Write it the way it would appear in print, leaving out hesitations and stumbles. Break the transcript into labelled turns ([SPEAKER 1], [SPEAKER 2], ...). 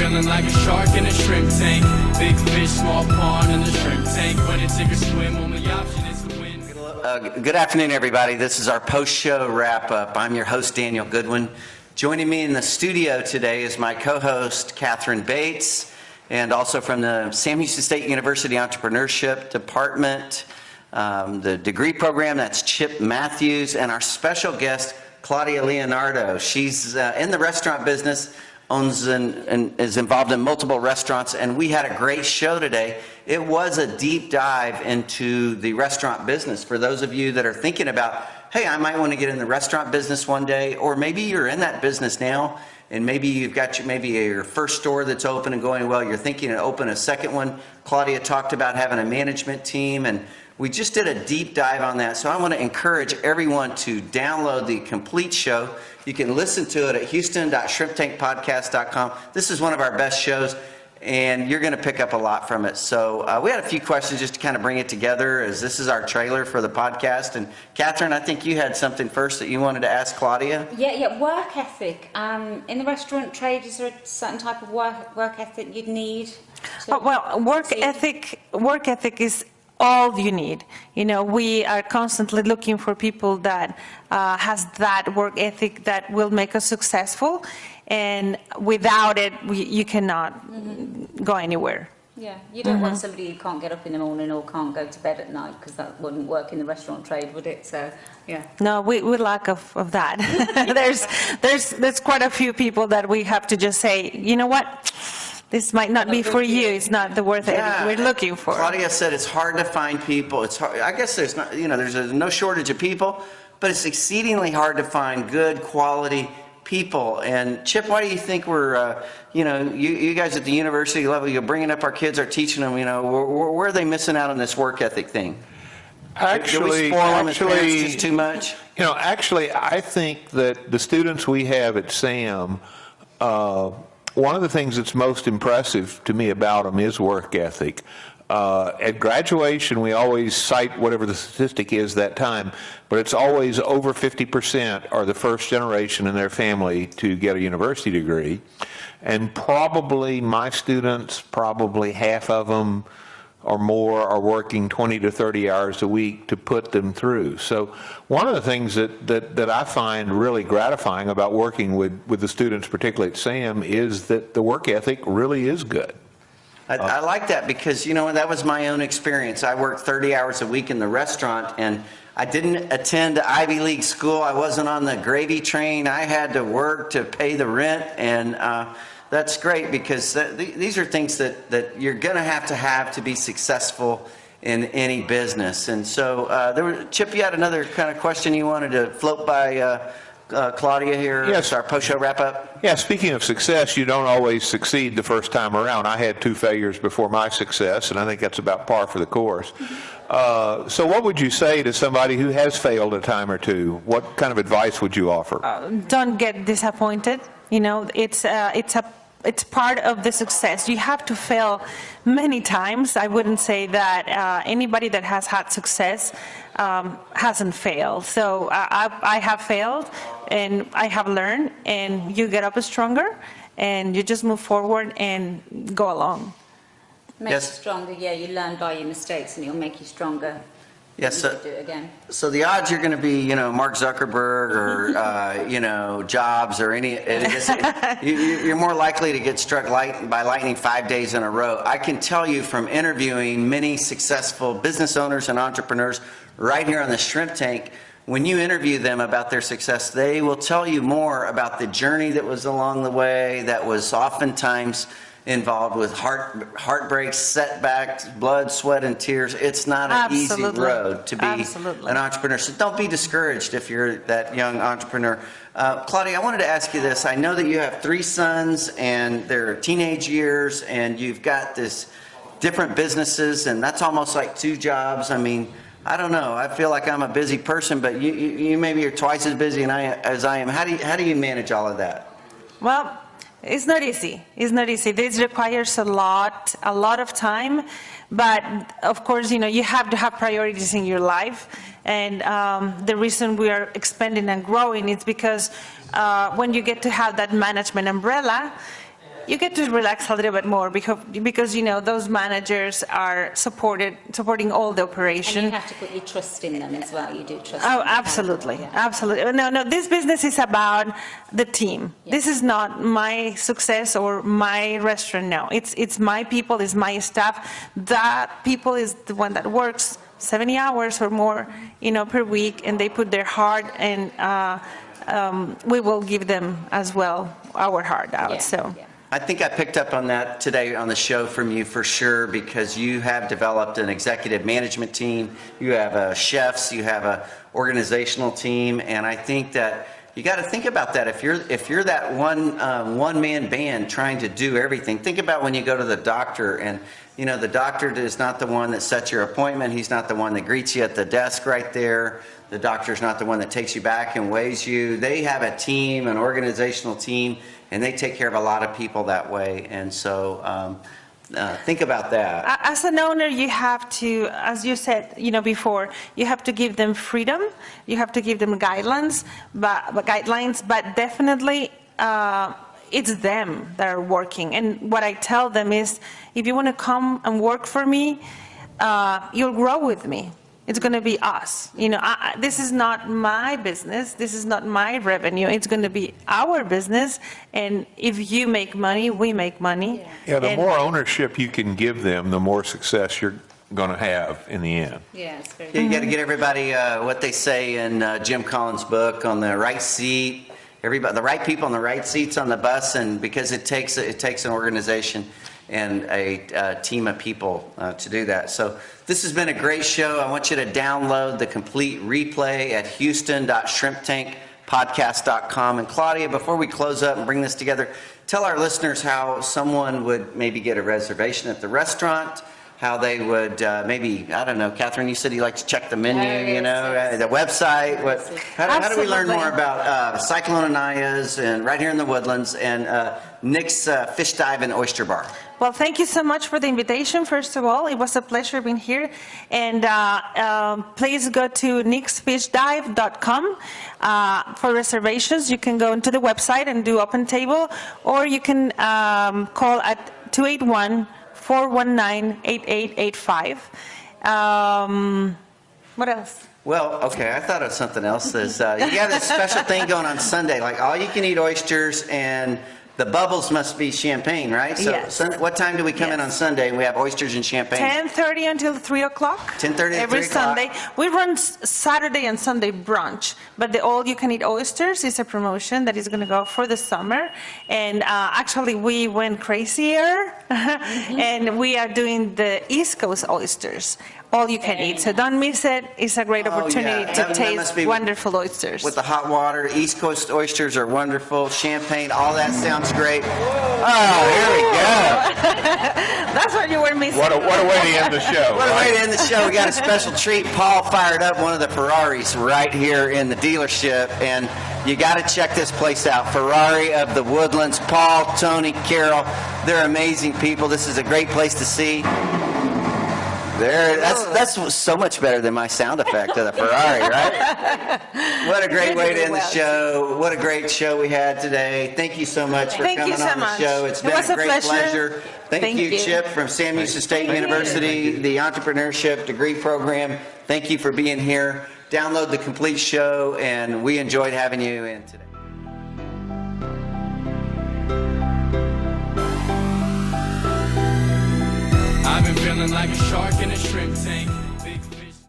[SPEAKER 1] feeling like a shark in a shrimp tank. Big fish, small pond in the shrimp tank. When it take a swim, only option is to win.
[SPEAKER 2] Good afternoon, everybody. This is our post-show wrap-up. I'm your host, Daniel Goodwin. Joining me in the studio today is my co-host, Catherine Bates, and also from the Sam Houston State University Entrepreneurship Department, the degree program, that's Chip Matthews, and our special guest, Claudia Leonardo. She's in the restaurant business, owns and is involved in multiple restaurants, and we had a great show today. It was a deep dive into the restaurant business. For those of you that are thinking about, hey, I might want to get in the restaurant business one day, or maybe you're in that business now, and maybe you've got your first store that's open and going well, you're thinking to open a second one. Claudia talked about having a management team, and we just did a deep dive on that. So I want to encourage everyone to download the complete show. You can listen to it at houston.shrimptankpodcast.com. This is one of our best shows, and you're going to pick up a lot from it. So we had a few questions just to kind of bring it together, as this is our trailer for the podcast. And Catherine, I think you had something first that you wanted to ask Claudia.
[SPEAKER 3] Yeah, work ethic. In the restaurant trade, is there a certain type of work ethic you'd need?
[SPEAKER 4] Work ethic is all you need. You know, we are constantly looking for people that has that work ethic that will make us successful, and without it, you cannot go anywhere.
[SPEAKER 3] Yeah, you don't want somebody who can't get up in the morning or can't go to bed at night, because that wouldn't work in the restaurant trade, would it? So, yeah. No,
[SPEAKER 4] we lack of that. there's quite a few people that we have to just say, you know what? This might not be for you. It's not the worth it we're looking for.
[SPEAKER 2] Claudia said it's hard to find people. It's hard. I guess there's not, there's no shortage of people, but it's exceedingly hard to find good quality people. And Chip, why do you think we're, you guys at the university level, you're bringing up our kids, are teaching them, where are they missing out on this work ethic thing? Do we spoil them as parents just too much?
[SPEAKER 5] Actually, I think that the students we have at SAM, one of the things that's most impressive to me about them is work ethic. At graduation, we always cite whatever the statistic is that time, but it's always over 50% are the first generation in their family to get a university degree. And probably my students, probably half of them or more, are working 20 to 30 hours a week to put them through. So one of the things that I find really gratifying about working with the students, particularly at SAM, is that the work ethic really is good.
[SPEAKER 2] I like that, because, that was my own experience. I worked 30 hours a week in the restaurant, and I didn't attend Ivy League school. I wasn't on the gravy train. I had to work to pay the rent, and that's great, because these are things that you're going to have to be successful in any business. And so, Chip, you had another kind of question you wanted to float by Claudia here.
[SPEAKER 5] Yes.
[SPEAKER 2] Our post-show wrap-up.
[SPEAKER 5] Yeah, speaking of success, you don't always succeed the first time around. I had 2 failures before my success, and I think that's about par for the course. So what would you say to somebody who has failed a time or two? What kind of advice would you offer?
[SPEAKER 4] Don't get disappointed. It's part of the success. You have to fail many times. I wouldn't say that anybody that has had success hasn't failed. So I have failed, and I have learned, and you get up stronger, and you just move forward and go along.
[SPEAKER 3] Makes you stronger. Yeah, you learn by your mistakes, and it'll make you stronger.
[SPEAKER 2] Yes,
[SPEAKER 3] do it again.
[SPEAKER 2] So the odds you're going to be, Mark Zuckerberg or, Jobs or any, you're more likely to get struck by lightning 5 days in a row. I can tell you from interviewing many successful business owners and entrepreneurs right here on the Shrimp Tank, when you interview them about their success, they will tell you more about the journey that was along the way, that was oftentimes involved with heartbreaks, setbacks, blood, sweat, and tears. It's not an easy road to be an entrepreneur. So don't be discouraged if you're that young entrepreneur. Claudia, I wanted to ask you this. I know that you have 3 sons, and they're teenage years, and you've got this different businesses, and that's almost like 2 jobs. I mean, I don't know. I feel like I'm a busy person, but you maybe are twice as busy as I am. How do you manage all of that?
[SPEAKER 4] Well, it's not easy. It's not easy. This requires a lot of time, but of course, you have to have priorities in your life. And the reason we are expanding and growing is because when you get to have that management umbrella, you get to relax a little bit more because those managers are supporting all the
[SPEAKER 3] And
[SPEAKER 4] operation.
[SPEAKER 3] you have to put your trust in them as well. You do trust
[SPEAKER 4] Oh,
[SPEAKER 3] them.
[SPEAKER 4] absolutely,
[SPEAKER 3] Yeah.
[SPEAKER 4] absolutely. No, this business is about the team.
[SPEAKER 3] Yeah.
[SPEAKER 4] This is not my success or my restaurant, no. It's my people, it's my staff. That people is the one that works 70 hours or more, per week, and they put their heart, and we will give them as well our heart out,
[SPEAKER 3] Yeah,
[SPEAKER 4] so.
[SPEAKER 3] yeah.
[SPEAKER 2] I think I picked up on that today on the show from you for sure, because you have developed an executive management team, you have chefs, you have a organizational team, and I think that you got to think about that. If you're that one-man band trying to do everything, think about when you go to the doctor, and the doctor is not the one that sets your appointment. He's not the one that greets you at the desk right there. The doctor's not the one that takes you back and weighs you. They have a team, an organizational team, and they take care of a lot of people that way. And so think about that.
[SPEAKER 4] As an owner, you have to, as you said, before, you have to give them freedom. You have to give them guidelines, but definitely it's them that are working. And what I tell them is, if you want to come and work for me, you'll grow with me. It's going to be us. This is not my business. This is not my revenue. It's going to be our business. And if you make money, we make money.
[SPEAKER 5] Yeah, the
[SPEAKER 4] And-
[SPEAKER 5] more ownership you can give them, the more success you're going to have in the end.
[SPEAKER 3] Yeah, it's very
[SPEAKER 2] Yeah, you got to get everybody what they say in Jim Collins' book, on the right seat. Everybody, the right people on the right seats on the bus, and because it takes an organization and a team of people to do that. So this has been a great show. I want you to download the complete replay at houston.shrimptankpodcast.com. And Claudia, before we close up and bring this together, tell our listeners how someone would maybe get a reservation at the restaurant, how they would maybe, I don't know, Catherine, you said you like to check the menu,
[SPEAKER 3] yes.
[SPEAKER 2] the website. How do we learn
[SPEAKER 4] Absolutely.
[SPEAKER 2] more about Cyclone Anaya's and right here in the Woodlands, and Nick's Fish Dive and Oyster Bar?
[SPEAKER 4] Well, thank you so much for the invitation, first of all. It was a pleasure being here. And please go to nicksfishdive.com for reservations. You can go into the website and do open table, or you can call at 281-419-8885. What else?
[SPEAKER 2] Well, okay, I thought of something else. You got this special thing going on Sunday, like all you can eat oysters, and the bubbles must be champagne, right? So
[SPEAKER 4] Yes.
[SPEAKER 2] what time do we come in
[SPEAKER 4] Yes.
[SPEAKER 2] on Sunday and we have oysters and champagne?
[SPEAKER 4] 10:30 until 3 o'clock.
[SPEAKER 2] 10:30 to
[SPEAKER 4] Every
[SPEAKER 2] 3 o'clock.
[SPEAKER 4] Sunday. We run Saturday and Sunday brunch, but the all-you-can-eat oysters is a promotion that is going to go for the summer. And actually, we went crazier, and we are doing the East Coast oysters, all you can eat. So don't miss it. It's a great
[SPEAKER 2] Oh,
[SPEAKER 4] opportunity
[SPEAKER 2] yeah.
[SPEAKER 4] to
[SPEAKER 2] That must
[SPEAKER 4] taste
[SPEAKER 2] be
[SPEAKER 4] wonderful oysters.
[SPEAKER 2] With the hot water, East Coast oysters are wonderful. Champagne, all that sounds great. Oh, here we go.
[SPEAKER 4] That's what you were missing.
[SPEAKER 5] What a way to end the show.
[SPEAKER 2] What a
[SPEAKER 5] right?
[SPEAKER 2] way to end the show. We got a special treat. Paul fired up one of the Ferraris right here in the dealership, and you got to check this place out. Ferrari of the Woodlands. Paul, Tony, Carol, they're amazing people. This is a great place to see. That's so much better than my sound effect of the Ferrari, right? What a great way to end the show. What a great show we had today. Thank you so much for
[SPEAKER 4] Thank you
[SPEAKER 2] coming
[SPEAKER 4] so
[SPEAKER 2] on the
[SPEAKER 4] much.
[SPEAKER 2] show. It's
[SPEAKER 4] It
[SPEAKER 2] been
[SPEAKER 4] was
[SPEAKER 2] a
[SPEAKER 4] a
[SPEAKER 2] great
[SPEAKER 4] pleasure.
[SPEAKER 2] Thank
[SPEAKER 4] Thank
[SPEAKER 2] you,
[SPEAKER 4] you.
[SPEAKER 2] Chip, from Sam Houston State University, the entrepreneurship degree program. Thank you for being here. Download the complete show, and we enjoyed having you in today.
[SPEAKER 1] I've been feeling like a shark in a shrimp tank.